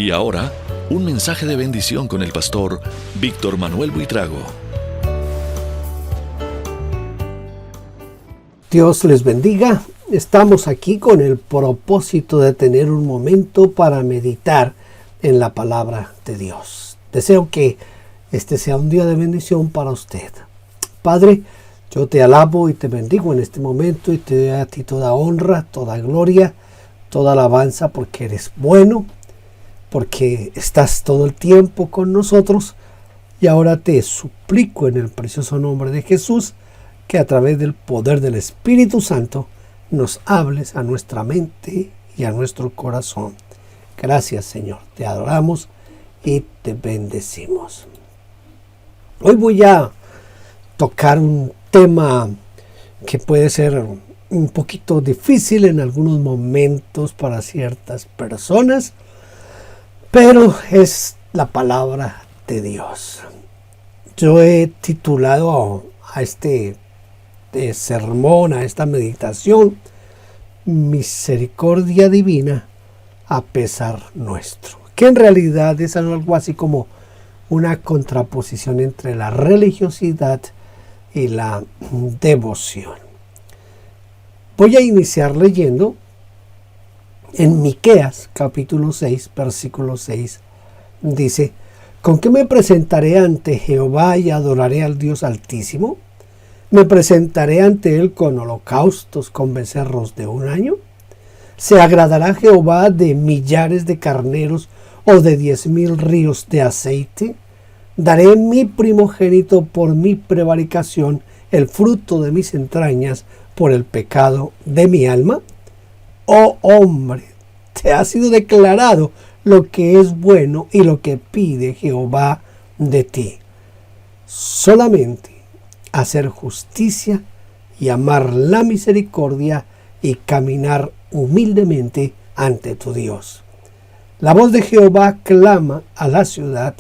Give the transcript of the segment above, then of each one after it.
Y ahora, un mensaje de bendición con el pastor Víctor Manuel Buitrago. Dios les bendiga. Estamos aquí con el propósito de tener un momento para meditar en la palabra de Dios. Deseo que este sea un día de bendición para usted. Padre, yo te alabo y te bendigo en este momento y te doy a ti toda honra, toda gloria, toda alabanza porque eres bueno, porque estás todo el tiempo con nosotros. Y ahora te suplico en el precioso nombre de Jesús que a través del poder del Espíritu Santo nos hables a nuestra mente y a nuestro corazón. Gracias, Señor. Te adoramos y te bendecimos. Hoy voy a tocar un tema que puede ser un poquito difícil en algunos momentos para ciertas personas, pero es la palabra de Dios. Yo he titulado a este sermón, a esta meditación, Misericordia Divina a pesar nuestro, que en realidad es algo así como una contraposición entre la religiosidad y la devoción. Voy a iniciar leyendo en Miqueas capítulo 6, versículo 6. Dice: ¿con qué me presentaré ante Jehová y adoraré al Dios Altísimo? ¿Me presentaré ante él con holocaustos, con becerros de un año? ¿Se agradará Jehová de millares de carneros o de 10,000 ríos de aceite? ¿Daré mi primogénito por mi prevaricación, el fruto de mis entrañas por el pecado de mi alma? Oh hombre, te ha sido declarado lo que es bueno y lo que pide Jehová de ti. Solamente hacer justicia y amar la misericordia y caminar humildemente ante tu Dios. La voz de Jehová clama a la ciudad.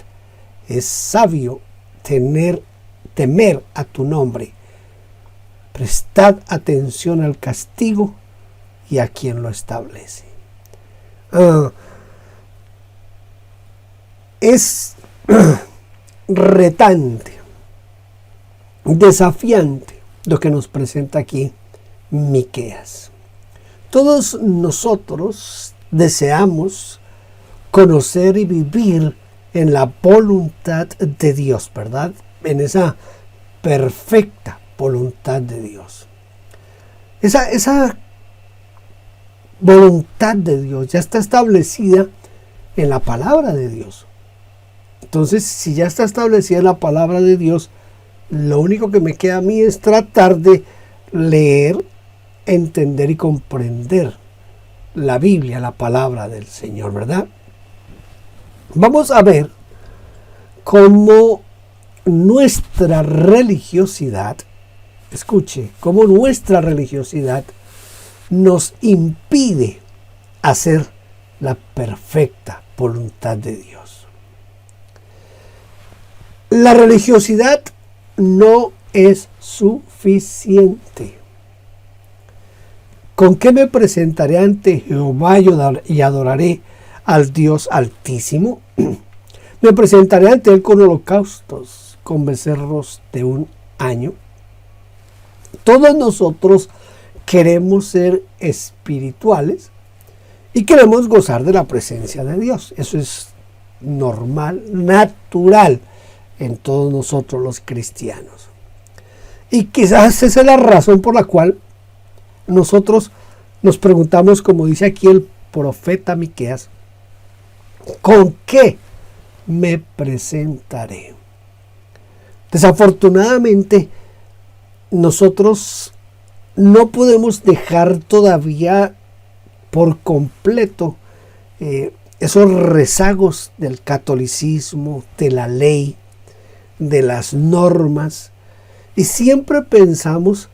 Es sabio temer a tu nombre. Prestad atención al castigo y a quien lo establece. Es retante, desafiante lo que nos presenta aquí Miqueas. Todos nosotros deseamos conocer y vivir en la voluntad de Dios, ¿verdad? En esa perfecta voluntad de Dios. Esa voluntad de Dios ya está establecida en la palabra de Dios. Entonces, si ya está establecida en la palabra de Dios, lo único que me queda a mí es tratar de leer, entender y comprender la Biblia, la palabra del Señor, ¿verdad? Vamos a ver cómo nuestra religiosidad, escuche, cómo nuestra religiosidad nos impide hacer la perfecta voluntad de Dios. La religiosidad no es suficiente. ¿Con qué me presentaré ante Jehová y adoraré al Dios Altísimo? Me presentaré ante él con holocaustos, con becerros de un año. Todos nosotros queremos ser espirituales y queremos gozar de la presencia de Dios. Eso es normal, natural en todos nosotros los cristianos. Y quizás esa es la razón por la cual nosotros nos preguntamos, como dice aquí el profeta Miqueas, ¿con qué me presentaré? Desafortunadamente, nosotros no podemos dejar todavía por completo esos rezagos del catolicismo, de la ley, de las normas, y siempre pensamos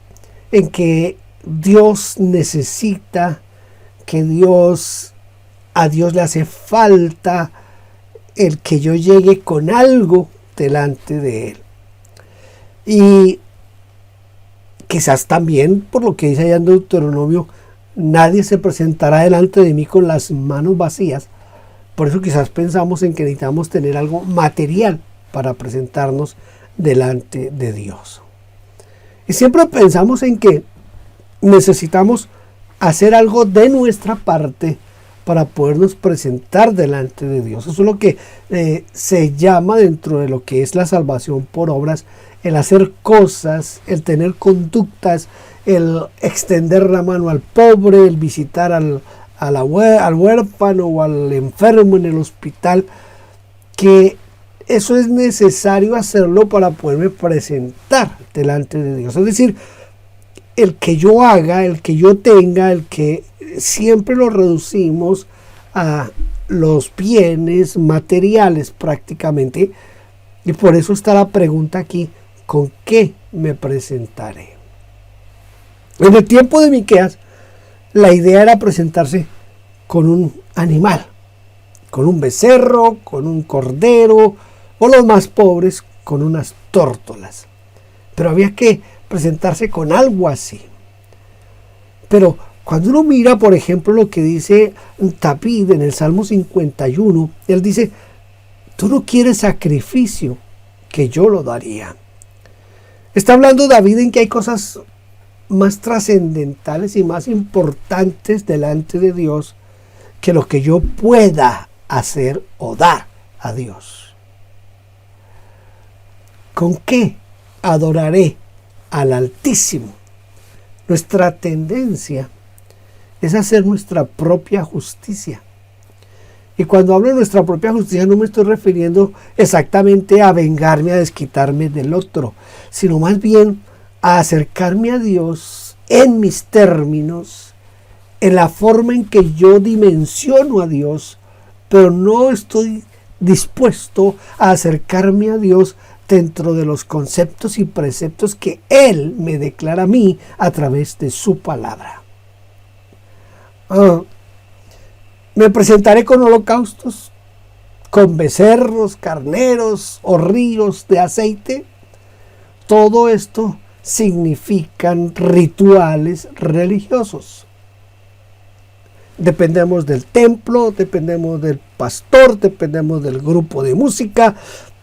en que Dios necesita, que a Dios le hace falta el que yo llegue con algo delante de él. Y quizás también, por lo que dice allá en Deuteronomio, nadie se presentará delante de mí con las manos vacías, Por eso quizás pensamos en que necesitamos tener algo material para presentarnos delante de Dios. Y siempre pensamos en que necesitamos hacer algo de nuestra parte para podernos presentar delante de Dios. Eso es lo que se llama, dentro de lo que es la salvación por obras, el hacer cosas, el tener conductas, el extender la mano al pobre, el visitar al huérfano o al enfermo en el hospital, que eso es necesario hacerlo para poderme presentar delante de Dios. Es decir, el que yo haga, el que yo tenga, el que siempre lo reducimos a los bienes materiales prácticamente. Y por eso está la pregunta aquí: ¿con qué me presentaré? En el tiempo de Miqueas, la idea era presentarse con un animal, con un becerro, con un cordero, o los más pobres con unas tórtolas. Pero había que presentarse con algo así. Pero cuando uno mira, por ejemplo, lo que dice David en el Salmo 51, él dice: tú no quieres sacrificio, que yo lo daría. Está hablando David en que hay cosas más trascendentales y más importantes delante de Dios que lo que yo pueda hacer o dar a Dios. ¿Con qué adoraré al Altísimo? Nuestra tendencia es hacer nuestra propia justicia. Y cuando hablo de nuestra propia justicia, no me estoy refiriendo exactamente a vengarme, a desquitarme del otro, sino más bien a acercarme a Dios en mis términos, en la forma en que yo dimensiono a Dios, pero no estoy dispuesto a acercarme a Dios dentro de los conceptos y preceptos que Él me declara a mí a través de su palabra. Me presentaré con holocaustos, con becerros, carneros o ríos de aceite. Todo esto significan rituales religiosos. Dependemos del templo, dependemos del pastor, dependemos del grupo de música,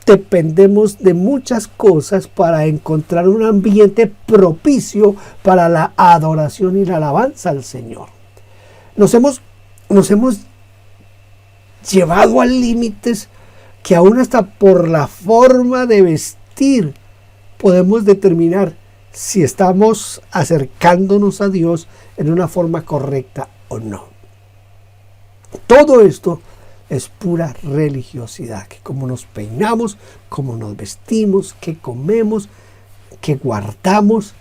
dependemos de muchas cosas para encontrar un ambiente propicio para la adoración y la alabanza al Señor. Nos hemos llevado a límites que aún hasta por la forma de vestir podemos determinar si estamos acercándonos a Dios en una forma correcta o no. Todo esto es pura religiosidad, que como nos peinamos, como nos vestimos, que comemos, que guardamos,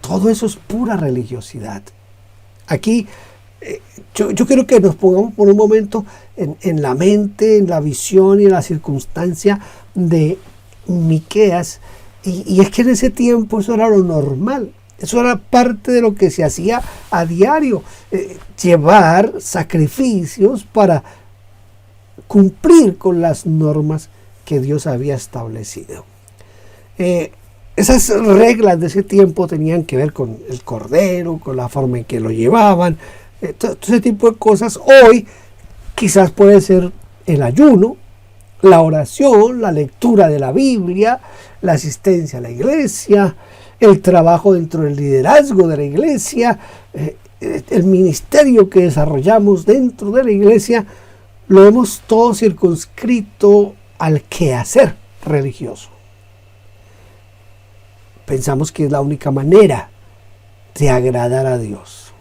todo eso es pura religiosidad. Aquí yo quiero que nos pongamos por un momento en la mente, en la visión y en la circunstancia de Miqueas, y es que en ese tiempo eso era lo normal. Eso era parte de lo que se hacía a diario, llevar sacrificios para cumplir con las normas que Dios había establecido. Esas reglas de ese tiempo tenían que ver con el cordero, con la forma en que lo llevaban, todo ese tipo de cosas. Hoy quizás puede ser el ayuno, la oración, la lectura de la Biblia, la asistencia a la iglesia, el trabajo dentro del liderazgo de la iglesia, el ministerio que desarrollamos dentro de la iglesia. Lo hemos todo circunscrito al quehacer religioso. Pensamos que es la única manera de agradar a Dios,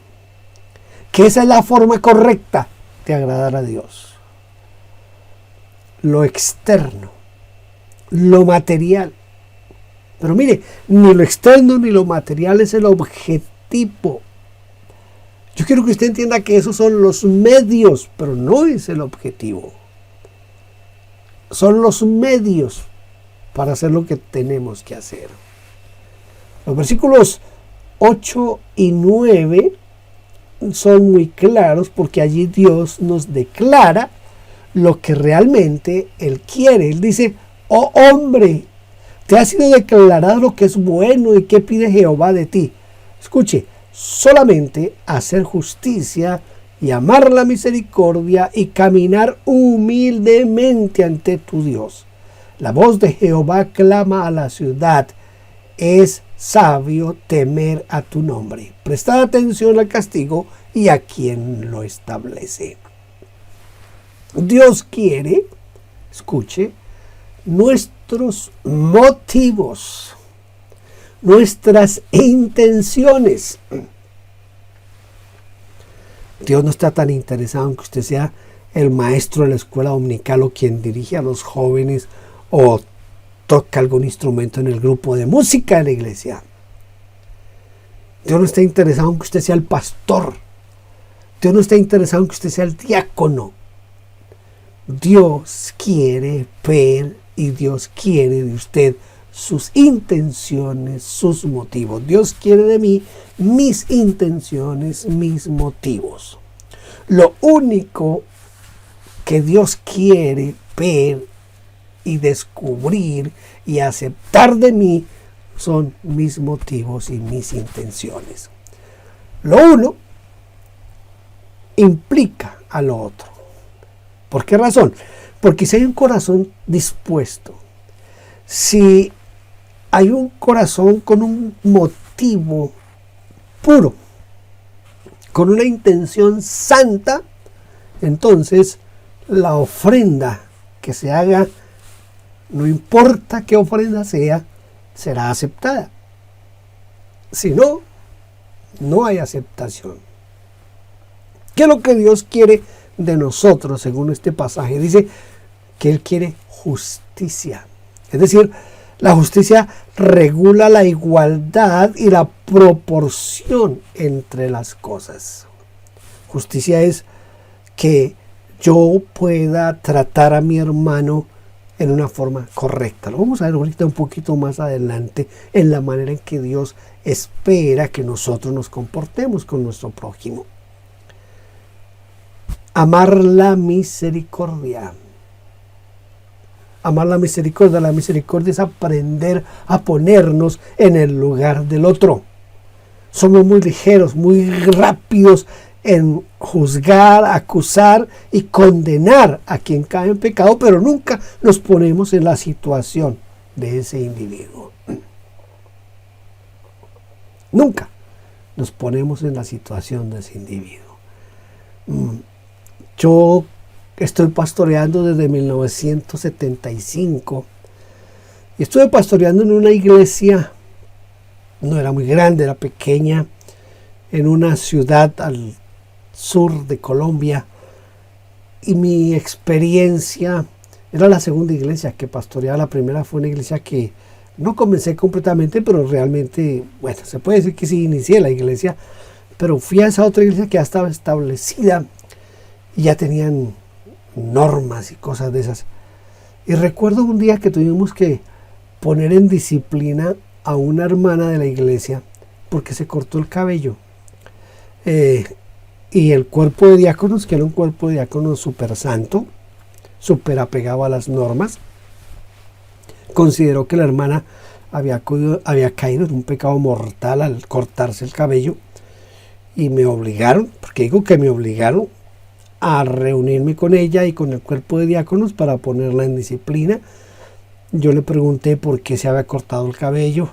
que esa es la forma correcta de agradar a Dios. Lo externo, lo material. Pero mire, ni lo externo ni lo material es el objetivo. Yo quiero que usted entienda que esos son los medios, pero no es el objetivo. Son los medios para hacer lo que tenemos que hacer. Los versículos 8 y 9 son muy claros, porque allí Dios nos declara lo que realmente Él quiere. Él dice: oh hombre, te ha sido declarado lo que es bueno, y qué pide Jehová de ti. Escuche: solamente hacer justicia y amar la misericordia y caminar humildemente ante tu Dios. La voz de Jehová clama a la ciudad. Es sabio temer a tu nombre. Prestad atención al castigo y a quien lo establece. Dios quiere, escuche, nuestros motivos, nuestras intenciones. Dios no está tan interesado en que usted sea el maestro de la escuela dominical o quien dirige a los jóvenes o toca algún instrumento en el grupo de música de la iglesia. Dios no está interesado en que usted sea el pastor. Dios no está interesado en que usted sea el diácono. Dios quiere ver y Dios quiere de usted sus intenciones, sus motivos. Dios quiere de mí mis intenciones, mis motivos. Lo único que Dios quiere ver y descubrir y aceptar de mí son mis motivos y mis intenciones. Lo uno implica a lo otro. ¿Por qué razón? Porque si hay un corazón dispuesto, si hay un corazón con un motivo puro, con una intención santa, entonces la ofrenda que se haga, no importa qué ofrenda sea, será aceptada. Si no, no hay aceptación. ¿Qué es lo que Dios quiere de nosotros según este pasaje? Dice que Él quiere justicia. Es decir, la justicia regula la igualdad y la proporción entre las cosas. Justicia es que yo pueda tratar a mi hermano en una forma correcta. Lo vamos a ver ahorita un poquito más adelante en la manera en que Dios espera que nosotros nos comportemos con nuestro prójimo. Amar la misericordia. Amar la misericordia es aprender a ponernos en el lugar del otro. Somos muy ligeros, muy rápidos en juzgar, acusar y condenar a quien cae en pecado, pero nunca nos ponemos en la situación de ese individuo. Nunca nos ponemos en la situación de ese individuo. Yo estoy pastoreando desde 1975 y estuve pastoreando en una iglesia, no era muy grande, era pequeña, en una ciudad al sur de Colombia, y mi experiencia era la segunda iglesia que pastoreaba. La primera fue una iglesia que no comencé completamente, pero realmente, bueno, se puede decir que sí inicié la iglesia, pero fui a esa otra iglesia que ya estaba establecida y ya tenían normas y cosas de esas. Y recuerdo un día que tuvimos que poner en disciplina a una hermana de la iglesia porque se cortó el cabello. Y el cuerpo de diáconos, que era un cuerpo de diáconos súper santo, súper apegado a las normas, consideró que la hermana había caído en un pecado mortal al cortarse el cabello, y me obligaron, porque digo que me obligaron, a reunirme con ella y con el cuerpo de diáconos para ponerla en disciplina. Yo le pregunté por qué se había cortado el cabello.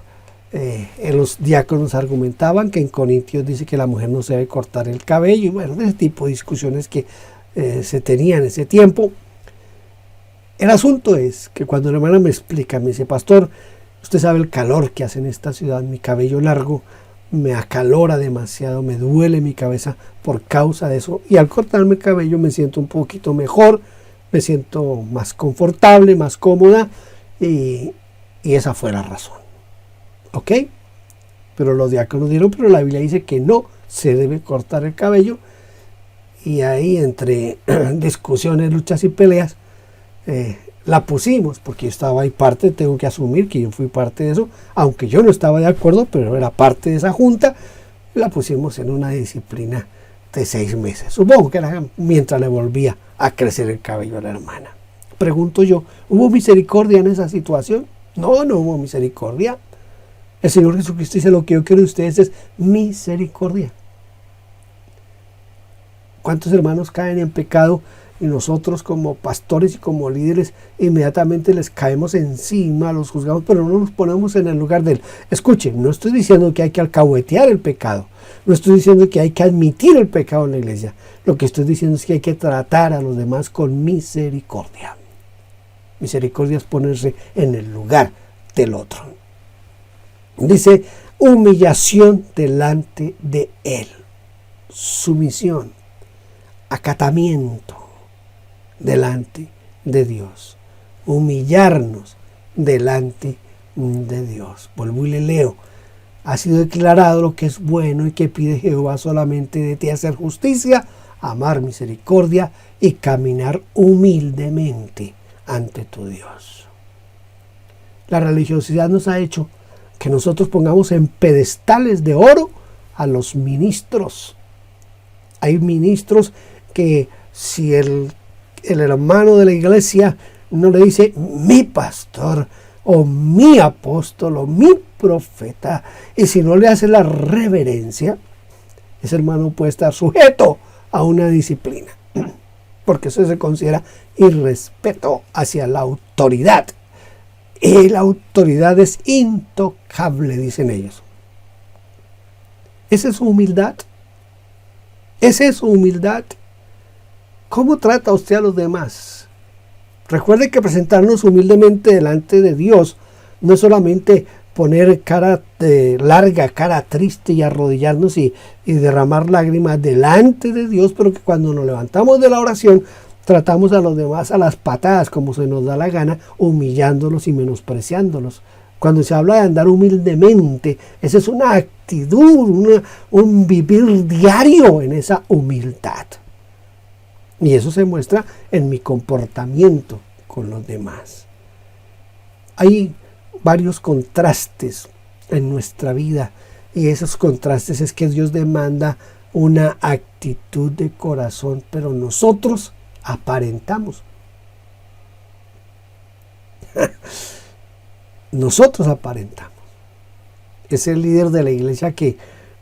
Los diáconos argumentaban que en Corintios dice que la mujer no se debe cortar el cabello, y bueno, de ese tipo de discusiones que se tenían en ese tiempo. El asunto es que cuando la hermana me explica, me dice: pastor, usted sabe el calor que hace en esta ciudad, mi cabello largo me acalora demasiado, me duele mi cabeza por causa de eso, y al cortarme el cabello me siento un poquito mejor, me siento más confortable, más cómoda, y esa fue la razón. ¿Ok? Pero los diáconos dijeron: pero la Biblia dice que no se debe cortar el cabello. Y ahí, entre discusiones, luchas y peleas, la pusimos, porque yo estaba ahí parte, tengo que asumir que yo fui parte de eso, aunque yo no estaba de acuerdo, pero era parte de esa junta. La pusimos en una disciplina de 6 meses. Supongo que era mientras le volvía a crecer el cabello a la hermana. Pregunto yo, ¿hubo misericordia en esa situación? No, no hubo misericordia. El Señor Jesucristo dice: lo que yo quiero de ustedes es misericordia. ¿Cuántos hermanos caen en pecado y nosotros como pastores y como líderes inmediatamente les caemos encima, los juzgamos, pero no nos ponemos en el lugar de él? Escuchen, no estoy diciendo que hay que alcahuetear el pecado, no estoy diciendo que hay que admitir el pecado en la iglesia. Lo que estoy diciendo es que hay que tratar a los demás con misericordia. Misericordia es ponerse en el lugar del otro. Dice, humillación delante de él, sumisión, acatamiento delante de Dios, humillarnos delante de Dios. Vuelvo y le leo. Ha sido declarado lo que es bueno y que pide Jehová solamente de ti: hacer justicia, amar misericordia y caminar humildemente ante tu Dios. La religiosidad nos ha hecho que nosotros pongamos en pedestales de oro a los ministros. Hay ministros que si el hermano de la iglesia no le dice mi pastor o mi apóstol o mi profeta, y si no le hace la reverencia, ese hermano puede estar sujeto a una disciplina, porque eso se considera irrespeto hacia la autoridad. Y la autoridad es intocable, dicen ellos. ¿Esa es su humildad? ¿Esa es su humildad? ¿Cómo trata usted a los demás? Recuerde que presentarnos humildemente delante de Dios no es solamente poner cara larga, cara triste y arrodillarnos y derramar lágrimas delante de Dios, pero que cuando nos levantamos de la oración tratamos a los demás a las patadas, como se nos da la gana, humillándolos y menospreciándolos. Cuando se habla de andar humildemente, esa es una actitud, un vivir diario en esa humildad. Y eso se muestra en mi comportamiento con los demás. Hay varios contrastes en nuestra vida, y esos contrastes es que Dios demanda una actitud de corazón, pero nosotros aparentamos. Nosotros aparentamos. Es el líder de la iglesia que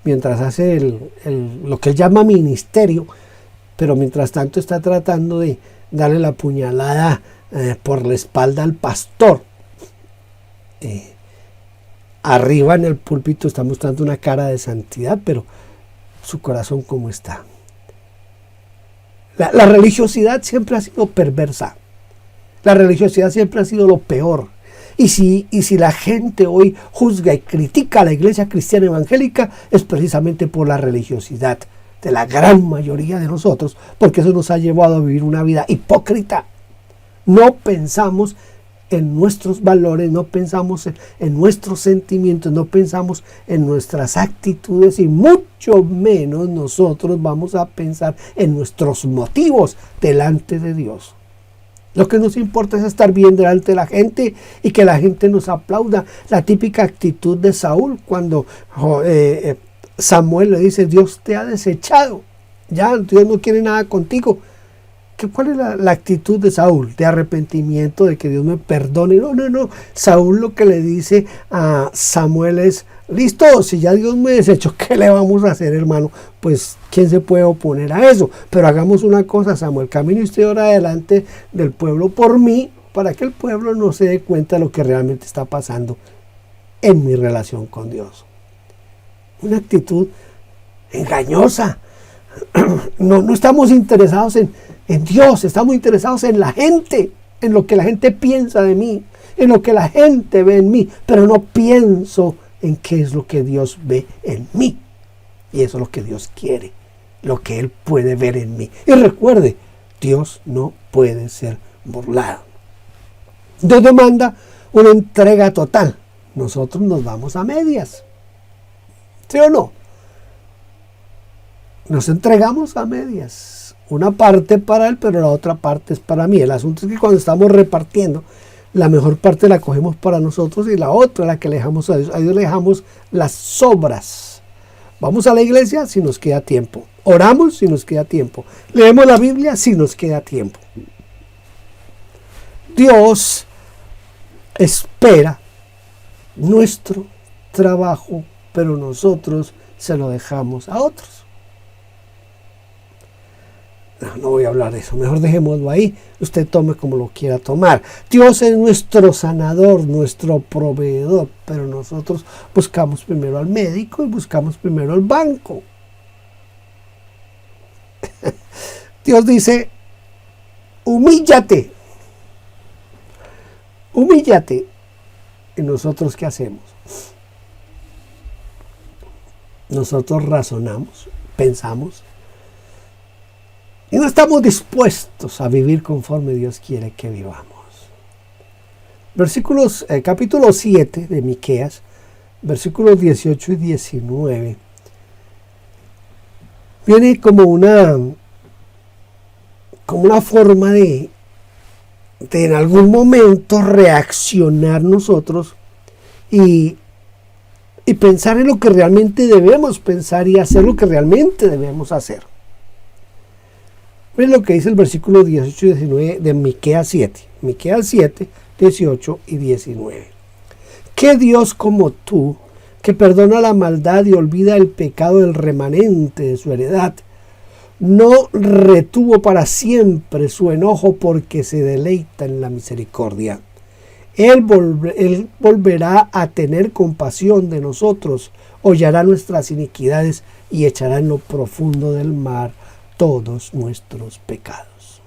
mientras hace lo que él llama ministerio, pero mientras tanto está tratando de darle la puñalada por la espalda al pastor. Arriba en el púlpito está mostrando una cara de santidad, pero su corazón ¿cómo está? La religiosidad siempre ha sido perversa. La religiosidad siempre ha sido lo peor. Y si la gente hoy juzga y critica a la iglesia cristiana evangélica, es precisamente por la religiosidad de la gran mayoría de nosotros, porque eso nos ha llevado a vivir una vida hipócrita. No pensamos en nuestros valores, no pensamos en nuestros sentimientos, no pensamos en nuestras actitudes, y mucho menos nosotros vamos a pensar en nuestros motivos delante de Dios. Lo que nos importa es estar bien delante de la gente y que la gente nos aplauda. La típica actitud de Saúl cuando Samuel le dice: Dios te ha desechado, ya Dios no quiere nada contigo. ¿Cuál es la actitud de Saúl? De arrepentimiento, de que Dios me perdone. No. Saúl lo que le dice a Samuel es: listo, si ya Dios me desechó, ¿qué le vamos a hacer, hermano? Pues, ¿quién se puede oponer a eso? Pero hagamos una cosa, Samuel, camine usted ahora delante del pueblo por mí, para que el pueblo no se dé cuenta de lo que realmente está pasando en mi relación con Dios. Una actitud engañosa. No estamos interesados en Dios, estamos interesados en la gente, en lo que la gente piensa de mí, en lo que la gente ve en mí, pero no pienso en qué es lo que Dios ve en mí. Y eso es lo que Dios quiere, lo que Él puede ver en mí. Y recuerde, Dios no puede ser burlado. Dios demanda una entrega total. Nosotros nos vamos a medias. ¿Sí o no? Nos entregamos a medias. Una parte para Él, pero la otra parte es para mí. El asunto es que cuando estamos repartiendo, la mejor parte la cogemos para nosotros y la otra la que le dejamos a Dios. A Dios le dejamos las sobras. Vamos a la iglesia si nos queda tiempo. Oramos si nos queda tiempo. Leemos la Biblia si nos queda tiempo. Dios espera nuestro trabajo, pero nosotros se lo dejamos a otros. No voy a hablar de eso, mejor dejémoslo ahí, usted tome como lo quiera tomar. Dios es nuestro sanador, nuestro proveedor, pero nosotros buscamos primero al médico y buscamos primero al banco. Dios dice, humíllate, humíllate. ¿Y nosotros qué hacemos? Nosotros razonamos, pensamos, y no estamos dispuestos a vivir conforme Dios quiere que vivamos. Capítulo 7 de Miqueas, versículos 18 y 19, viene como una forma de en algún momento reaccionar nosotros y pensar en lo que realmente debemos pensar y hacer lo que realmente debemos hacer. Miren lo que dice el versículo 18 y 19 de Miqueas 7. Miqueas 7, 18 y 19. ¿Qué Dios como tú, que perdona la maldad y olvida el pecado del remanente de su heredad, no retuvo para siempre su enojo porque se deleita en la misericordia? Él volverá a tener compasión de nosotros, hollará nuestras iniquidades y echará en lo profundo del mar todos nuestros pecados.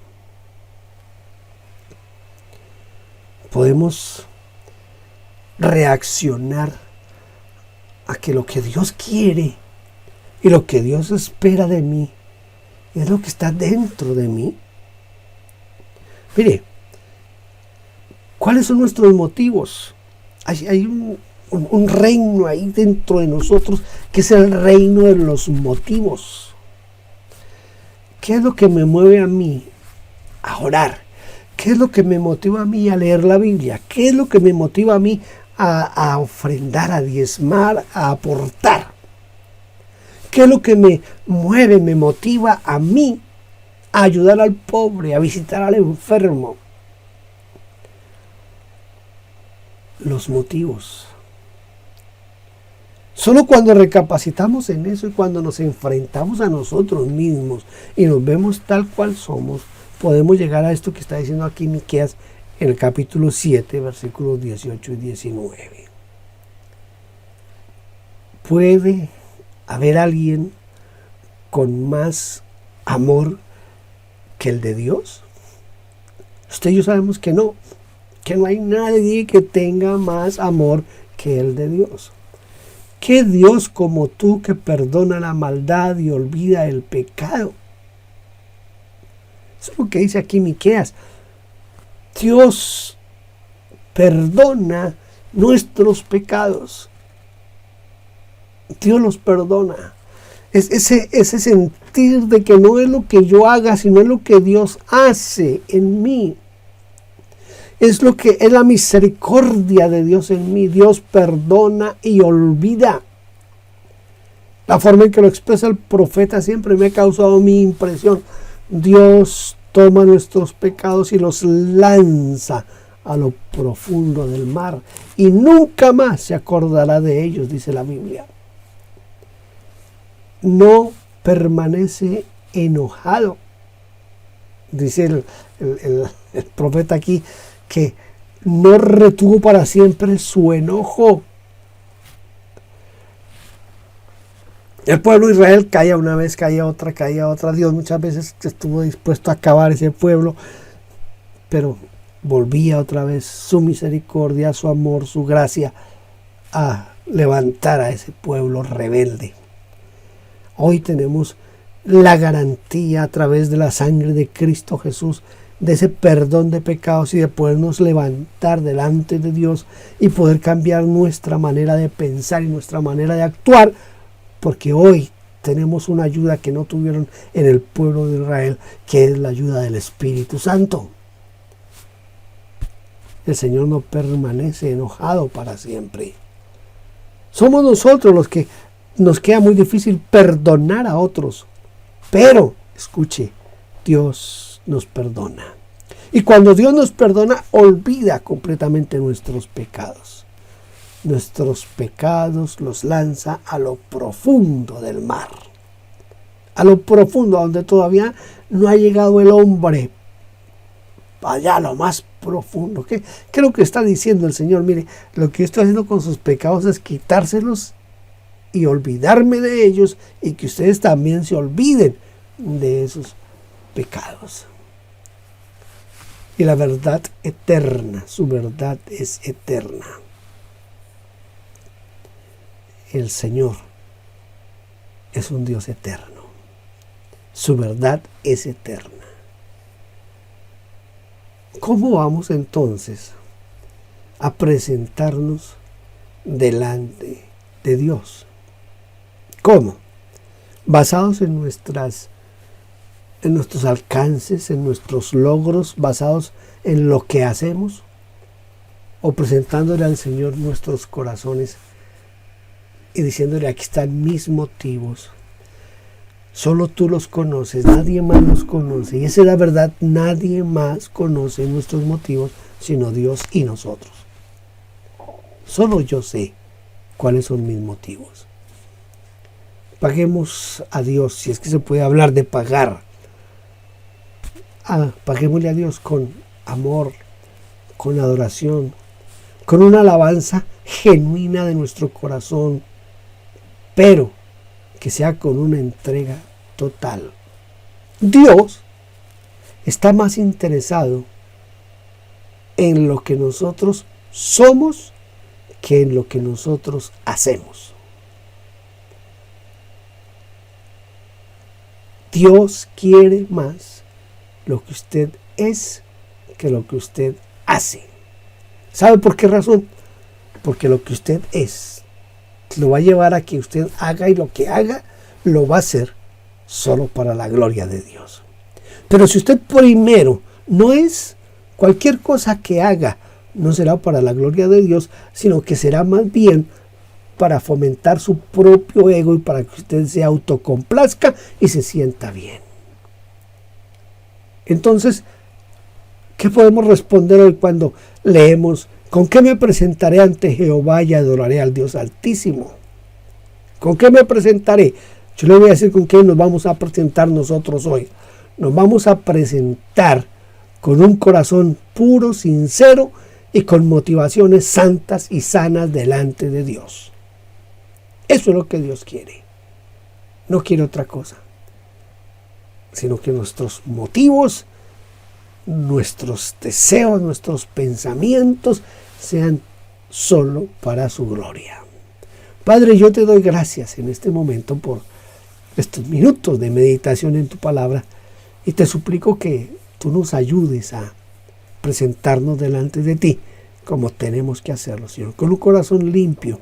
Podemos reaccionar a que lo que Dios quiere y lo que Dios espera de mí es lo que está dentro de mí. Mire, ¿cuáles son nuestros motivos? Hay un reino ahí dentro de nosotros que es el reino de los motivos. ¿Qué es lo que me mueve a mí a orar? ¿Qué es lo que me motiva a mí a leer la Biblia? ¿Qué es lo que me motiva a mí a ofrendar, a diezmar, a aportar? ¿Qué es lo que me mueve, me motiva a mí a ayudar al pobre, a visitar al enfermo? Los motivos. Solo cuando recapacitamos en eso y cuando nos enfrentamos a nosotros mismos y nos vemos tal cual somos, podemos llegar a esto que está diciendo aquí Miqueas en el capítulo 7, versículos 18 y 19. ¿Puede haber alguien con más amor que el de Dios? Usted y yo sabemos que no hay nadie que tenga más amor que el de Dios. ¿Qué Dios como tú que perdona la maldad y olvida el pecado? Eso es lo que dice aquí Miqueas. Dios perdona nuestros pecados. Dios los perdona. Es ese sentir de que no es lo que yo haga, sino es lo que Dios hace en mí. Es lo que es la misericordia de Dios en mí. Dios perdona y olvida. La forma en que lo expresa el profeta siempre me ha causado mi impresión. Dios toma nuestros pecados y los lanza a lo profundo del mar y nunca más se acordará de ellos, dice la Biblia. No permanece enojado. Dice el profeta aquí que no retuvo para siempre su enojo. El pueblo de Israel caía una vez, caía otra. Dios muchas veces estuvo dispuesto a acabar ese pueblo, pero volvía otra vez su misericordia, su amor, su gracia a levantar a ese pueblo rebelde. Hoy tenemos la garantía a través de la sangre de Cristo Jesús de ese perdón de pecados y de podernos levantar delante de Dios y poder cambiar nuestra manera de pensar y nuestra manera de actuar, porque hoy tenemos una ayuda que no tuvieron en el pueblo de Israel, que es la ayuda del Espíritu Santo. El Señor no permanece enojado para siempre. Somos nosotros los que nos queda muy difícil perdonar a otros, pero, escuche, Dios nos perdona. Y cuando Dios nos perdona, olvida completamente nuestros pecados. Nuestros pecados los lanza a lo profundo del mar. a lo profundo, a donde todavía no ha llegado el hombre, allá a lo más profundo. ¿Qué es lo que está diciendo el Señor? Mire, lo que yo estoy haciendo con sus pecados es quitárselos y olvidarme de ellos, y que ustedes también se olviden de esos pecados. Y la verdad eterna, su verdad es eterna. El Señor es un Dios eterno. Su verdad es eterna. ¿Cómo vamos entonces a presentarnos delante de Dios? ¿Cómo? Basados en nuestros alcances, en nuestros logros, basados en lo que hacemos, o presentándole al Señor nuestros corazones y diciéndole: aquí están mis motivos. Solo tú los conoces, nadie más los conoce. Y esa es la verdad, nadie más conoce nuestros motivos sino Dios y nosotros. Solo yo sé cuáles son mis motivos. Paguemos a Dios, si es que se puede hablar de pagar. Paguémosle a Dios con amor, con adoración, con una alabanza genuina de nuestro corazón, pero que sea con una entrega total. Dios está más interesado en lo que nosotros somos que en lo que nosotros hacemos. Dios quiere más lo que usted es que lo que usted hace. ¿Sabe por qué razón? Porque lo que usted es lo va a llevar a que usted haga, y lo que haga lo va a hacer solo para la gloria de Dios. Pero si usted primero no es, cualquier cosa que haga no será para la gloria de Dios, sino que será más bien para fomentar su propio ego y para que usted se autocomplazca y se sienta bien. Entonces, ¿qué podemos responder hoy cuando leemos: ¿con qué me presentaré ante Jehová y adoraré al Dios Altísimo? ¿Con qué me presentaré? Yo le voy a decir con qué nos vamos a presentar nosotros hoy. Nos vamos a presentar con un corazón puro, sincero y con motivaciones santas y sanas delante de Dios. Eso es lo que Dios quiere. No quiere otra cosa, sino que nuestros motivos, nuestros deseos, nuestros pensamientos sean solo para su gloria. Padre, yo te doy gracias en este momento por estos minutos de meditación en tu palabra, y te suplico que tú nos ayudes a presentarnos delante de ti como tenemos que hacerlo, Señor, con un corazón limpio,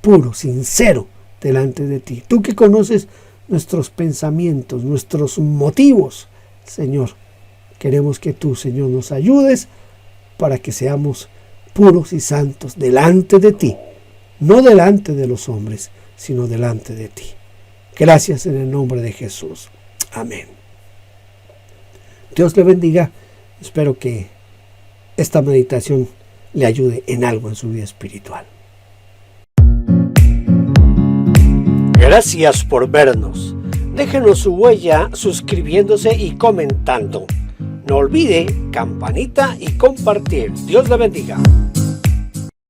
puro, sincero delante de ti. Tú que conoces nuestros pensamientos, nuestros motivos, Señor, queremos que tú, Señor, nos ayudes para que seamos puros y santos delante de ti, no delante de los hombres, sino delante de ti. Gracias en el nombre de Jesús. Amén. Dios le bendiga. Espero que esta meditación le ayude en algo en su vida espiritual. Gracias por vernos. Déjenos su huella suscribiéndose y comentando. No olvide campanita y compartir. Dios le bendiga.